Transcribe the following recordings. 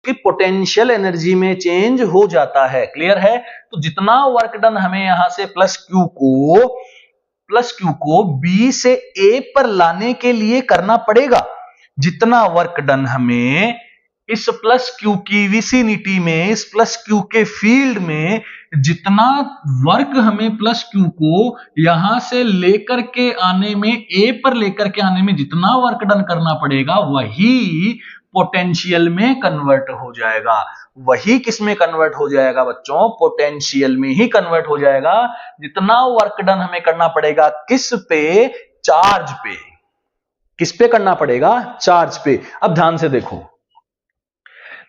कि potential energy में change हो जाता है। क्लियर है? तो जितना वर्क डन हमें यहां से प्लस क्यू को बी से ए पर लाने के लिए करना पड़ेगा, जितना वर्क डन हमें इस प्लस क्यू की विसिनिटी में, इस प्लस क्यू के फील्ड में, जितना वर्क हमें प्लस क्यू को यहां से लेकर के आने में, ए पर लेकर के आने में जितना वर्क डन करना पड़ेगा, वही पोटेंशियल में कन्वर्ट हो जाएगा। वही किस में कन्वर्ट हो जाएगा बच्चों? पोटेंशियल में ही कन्वर्ट हो जाएगा। जितना वर्क डन हमें करना पड़ेगा किस पे? चार्ज पे। किस पे करना पड़ेगा? चार्ज पे। अब ध्यान से देखो,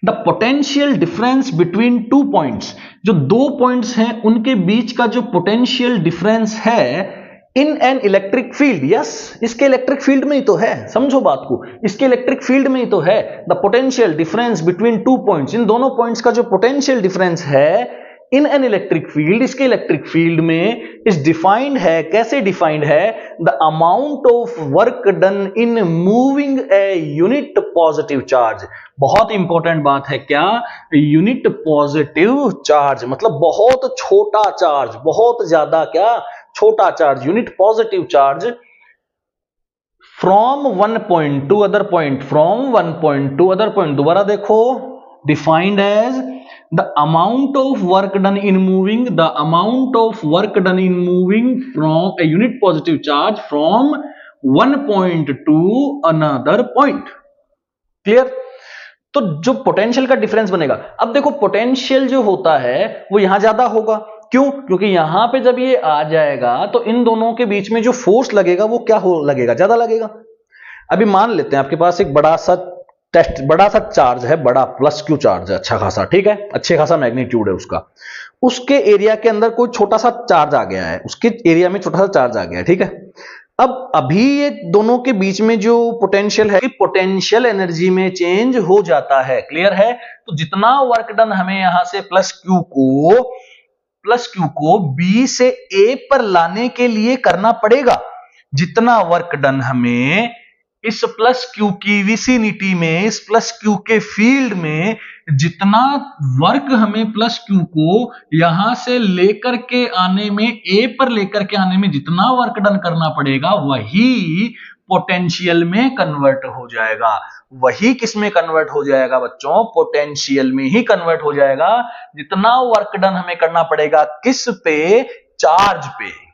the potential difference between two points, जो दो पॉइंट्स हैं उनके बीच का जो पोटेंशियल डिफरेंस है in an electric field, yes इसके इलेक्ट्रिक फील्ड में ही तो है, समझो बात को, इसके इलेक्ट्रिक फील्ड में ही तो है। The potential difference between two points, इन दोनों पॉइंट्स का जो पोटेंशियल डिफरेंस है इन एन इलेक्ट्रिक फील्ड, इसके इलेक्ट्रिक फील्ड में इज डिफाइंड है। कैसे डिफाइंड है? The amount of work done in moving a unit positive charge. बहुत इंपॉर्टेंट बात है, क्या? यूनिट पॉजिटिव चार्ज मतलब बहुत छोटा चार्ज, बहुत ज्यादा क्या? छोटा charge, unit positive charge from one point to other point, from one point to other point. दोबारा देखो, defined as the amount of work done in moving, the amount of work done in moving from a unit positive charge from one point to another point. Clear? तो जो potential का difference बनेगा, अब देखो potential जो होता है वो यहां ज्यादा होगा। क्यों? क्योंकि यहां पे जब ये आ जाएगा तो इन दोनों के बीच में जो फोर्स लगेगा वो क्या हो लगेगा? ज्यादा लगेगा। अभी मान लेते हैं आपके पास एक बड़ा सा चार्ज है, बड़ा प्लस क्यू चार्ज है, अच्छा खासा, ठीक है, अच्छे खासा मैग्नीट्यूड है उसका। उसके एरिया के अंदर कोई छोटा सा चार्ज आ गया है, उसके एरिया में छोटा सा चार्ज आ गया है, ठीक है। अब अभी ये दोनों के बीच में जो पोटेंशियल है, पोटेंशियल एनर्जी में चेंज हो जाता है। क्लियर है? तो जितना वर्क डन हमें यहां से प्लस क्यू को बी से ए पर लाने के लिए करना पड़ेगा, जितना वर्क डन हमें इस प्लस क्यू की विसिनिटी में, इस प्लस क्यू के फील्ड में, जितना वर्क हमें प्लस क्यू को यहां से लेकर के आने में, ए पर लेकर के आने में जितना वर्क डन करना पड़ेगा, वही पोटेंशियल में कन्वर्ट हो जाएगा। वही किस में कन्वर्ट हो जाएगा बच्चों? पोटेंशियल में ही कन्वर्ट हो जाएगा। जितना वर्क डन हमें करना पड़ेगा किस पे? चार्ज पे।